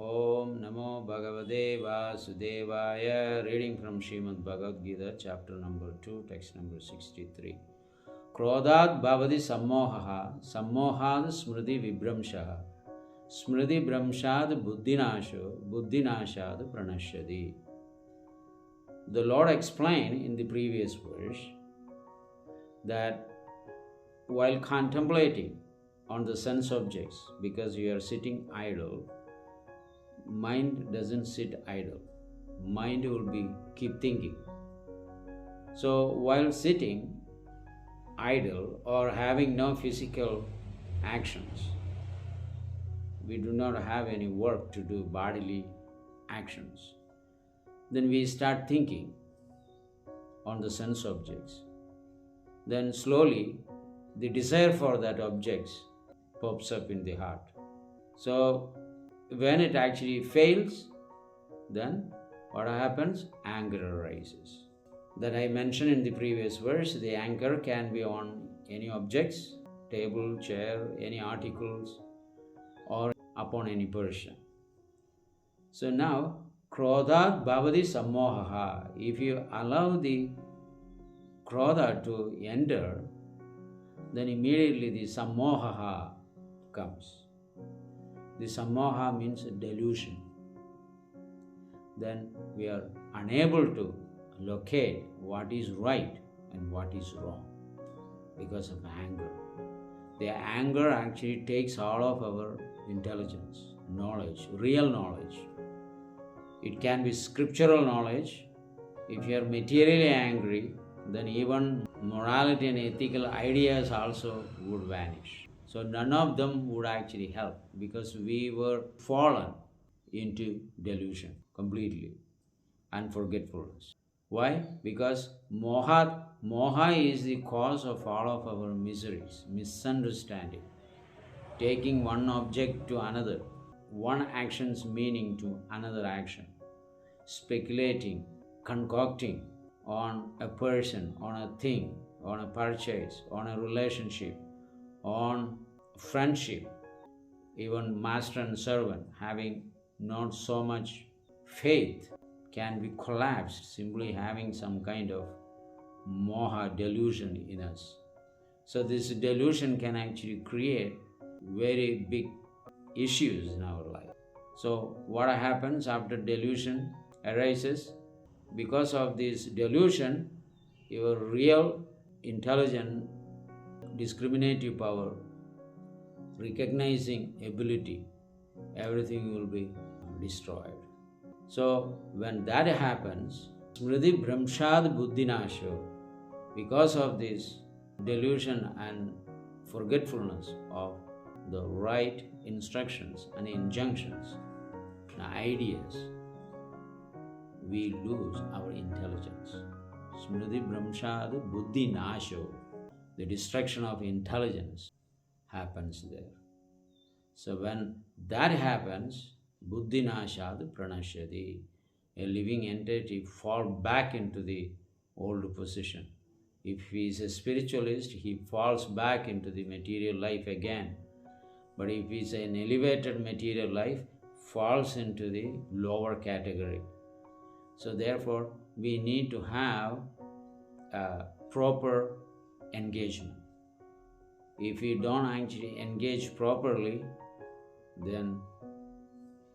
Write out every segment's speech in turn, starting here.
Om Namo Bhagavate Vasudevaya. Reading from Bhagavad-Gita, chapter number 2, text number 63. Krodhat bhavati sammohaha, sammohad smriti vibramshaha, smriti bramshad buddhinasho, buddhinashad pranashyati. The Lord explained in the previous verse that while contemplating on the sense objects, because you are sitting idle, mind doesn't sit idle. Mind will keep thinking. So while sitting idle or having no physical actions, we do not have any work to do, bodily actions, then we start thinking on the sense objects. Then slowly the desire for that objects pops up in the heart. So when it actually fails, then what happens? Anger arises. That I mentioned in the previous verse, the anger can be on any objects, table, chair, any articles, or upon any person. So now, krodhat bhavati sammohaha. If you allow the krodha to enter, then immediately the sammohaha comes. The sammoha means delusion. Then we are unable to locate what is right and what is wrong because of anger. The anger actually takes all of our intelligence, knowledge, real knowledge. It can be scriptural knowledge. If you are materially angry, then even morality and ethical ideas also would vanish. So none of them would actually help because we were fallen into delusion completely and forgetfulness. Why? Because moha is the cause of all of our miseries, misunderstanding, taking one object to another, one action's meaning to another action, speculating, concocting on a person, on a thing, on a purchase, on a relationship, on friendship, even master and servant having not so much faith can be collapsed simply having some kind of moha delusion in us. So this delusion can actually create very big issues in our life. So what happens after delusion arises? Because of this delusion, your real intelligent discriminative power, recognizing ability, everything will be destroyed. So when that happens, smriti bramshad buddhinasho, because of this delusion and forgetfulness of the right instructions and injunctions and ideas, we lose our intelligence. Smriti bramshad buddhinasho, the destruction of intelligence happens there. So when that happens, buddhinashad pranashyati, a living entity falls back into the old position. If he is a spiritualist, he falls back into the material life again. But if he is an elevated material life, falls into the lower category. So therefore, we need to have a proper engagement. If we don't actually engage properly, then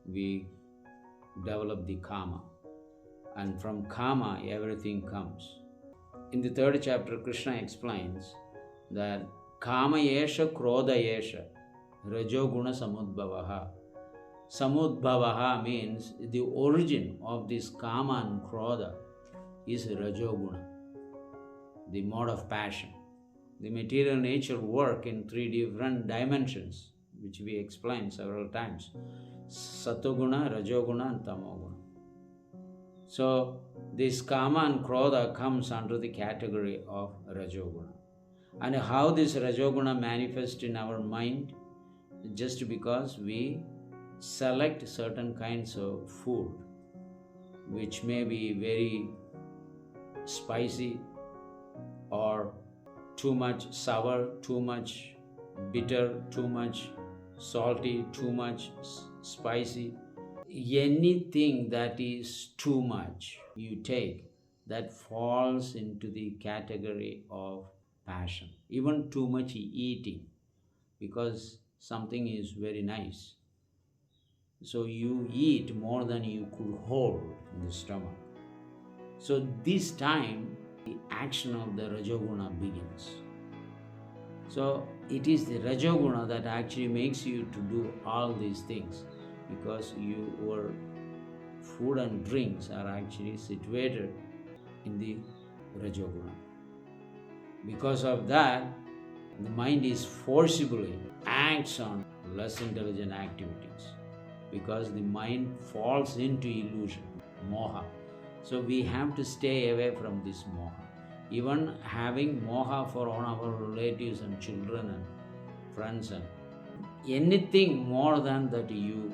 we develop the kama. And from kama, everything comes. In the third chapter, Krishna explains that kama yesha krodha yesha rajoguna samudbhavaha. Samudbhavaha means the origin of this kama and krodha is rajoguna, the mode of passion. The material nature work in three different dimensions, which we explained several times: satoguna, rajoguna, and tamoguna. So this kama and krodha comes under the category of rajoguna. And how this rajoguna manifests in our mind? Just because we select certain kinds of food, which may be very spicy or too much sour, too much bitter, too much salty, too much spicy. Anything that is too much you take, that falls into the category of passion. Even too much eating, because something is very nice, so you eat more than you could hold in the stomach. So this time the action of the Rajoguna begins. So it is the Rajoguna that actually makes you to do all these things, because your food and drinks are actually situated in the Rajoguna. Because of that, the mind is forcibly acts on less intelligent activities, because the mind falls into illusion, moha. So we have to stay away from this moha. Even having moha for all our relatives and children and friends and anything more than that you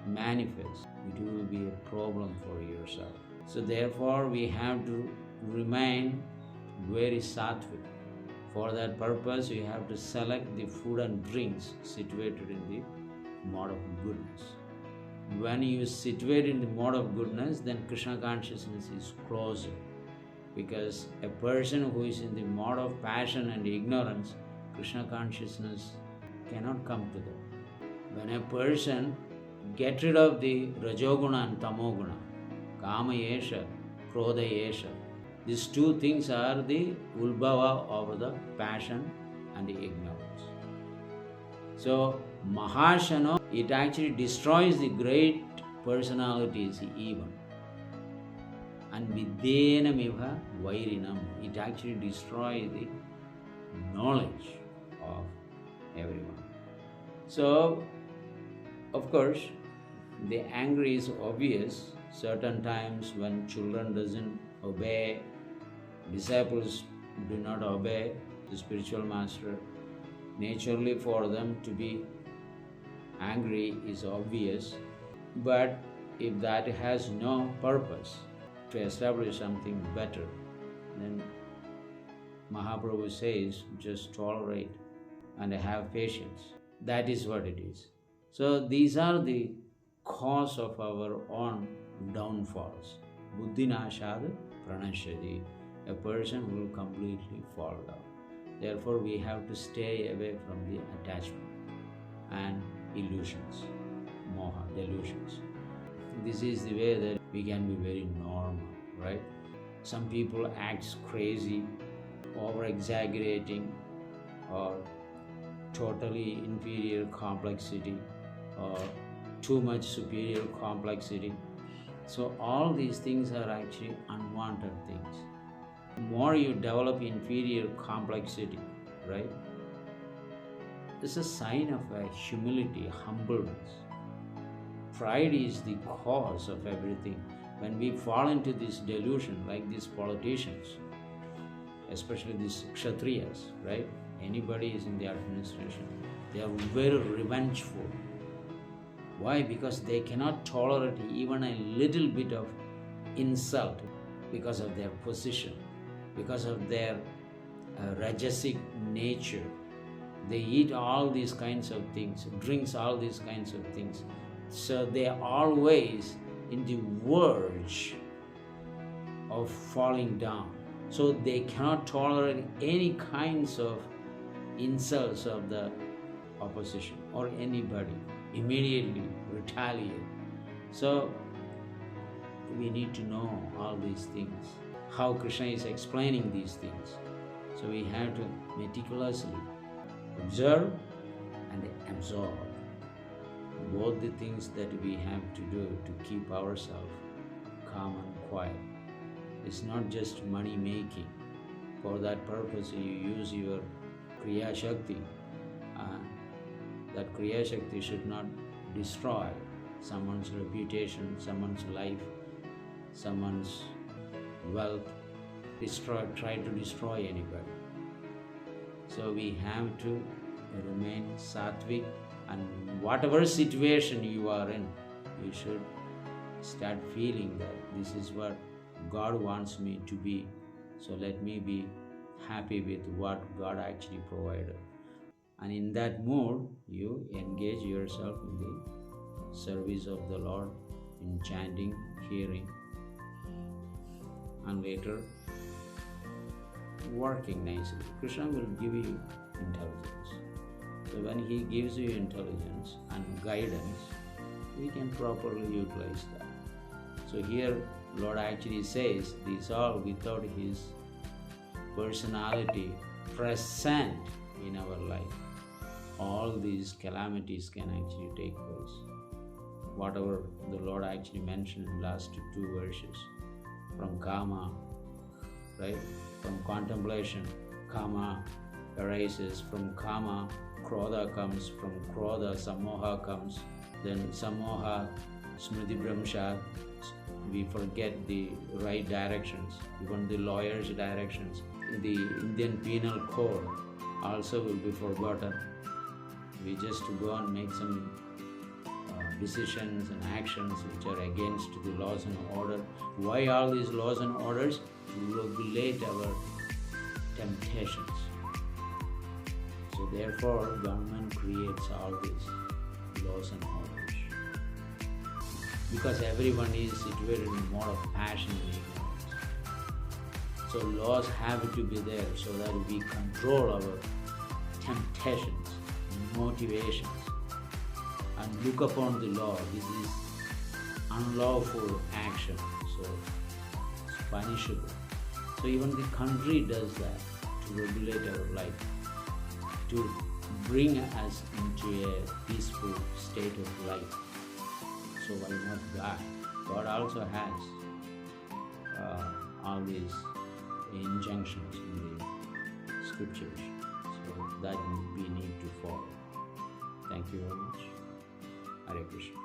manifest, it will be a problem for yourself. So therefore we have to remain very sattvic. For that purpose, you have to select the food and drinks situated in the mode of goodness. When you situate in the mode of goodness, then Krishna consciousness is closer. Because a person who is in the mode of passion and ignorance, Krishna consciousness cannot come to them. When a person gets rid of the Rajoguna and Tamoguna, Kama Yesha, Krodha Yesha, these two things are the ulbhava of the passion and the ignorance. So Mahashano, it actually destroys the great personalities even. And Vidyena Miva Vairinam, it actually destroys the knowledge of everyone. So, of course, the anger is obvious. Certain times when children doesn't obey, disciples do not obey the spiritual master, naturally for them to be angry is obvious. But if that has no purpose to establish something better, then Mahaprabhu says just tolerate and have patience. That is what it is. So these are the cause of our own downfalls. Buddhinashad pranashyati. A person will completely fall down. Therefore, we have to stay away from the attachment and illusions, moha, delusions. This is the way that we can be very normal, right? Some people act crazy, over-exaggerating, or totally inferior complexity, or too much superior complexity. So all these things are actually unwanted things. The more you develop inferior complexity, right, it's a sign of a humility, humbleness. Pride is the cause of everything. When we fall into this delusion, like these politicians, especially these kshatriyas, right? Anybody is in the administration, they are very revengeful. Why? Because they cannot tolerate even a little bit of insult because of their position, because of their rajasic nature. They eat all these kinds of things, drinks all these kinds of things. So they are always in the verge of falling down. So they cannot tolerate any kinds of insults of the opposition or anybody. Immediately retaliate. So we need to know all these things, how Krishna is explaining these things. So we have to meticulously observe and absorb both the things that we have to do to keep ourselves calm and quiet. It's not just money making. For that purpose you use your Kriya Shakti. That Kriya Shakti should not destroy someone's reputation, someone's life, someone's wealth, try to destroy anybody. So we have to remain sattvic, and whatever situation you are in, you should start feeling that this is what God wants me to be. So let me be happy with what God actually provided. And in that mood, you engage yourself in the service of the Lord, in chanting, hearing, and later working nicely. Krishna will give you intelligence. So when He gives you intelligence and guidance, we can properly utilize that. So here Lord actually says these all without His personality present in our life. All these calamities can actually take place. Whatever the Lord actually mentioned in last two verses, from kama, right? From contemplation, kama arises. From kama, krodha comes. From krodha, samoha comes. Then samoha, smriti bhramshat, we forget the right directions, even the lawyer's directions. The Indian Penal Code also will be forgotten. We just go and make some decisions and actions which are against the laws and order. Why all these laws and orders? To regulate our temptations. So therefore, government creates all these laws and orders. Because everyone is situated in a mode of passion and ignorance. So laws have to be there so that we control our temptations, motivations, and look upon the law. This is unlawful action, so it's punishable. So even the country does that to regulate our life, to bring us into a peaceful state of life. So why not God? God also has all these injunctions in the scriptures, so that we need to follow. Thank you very much. Hare Krishna.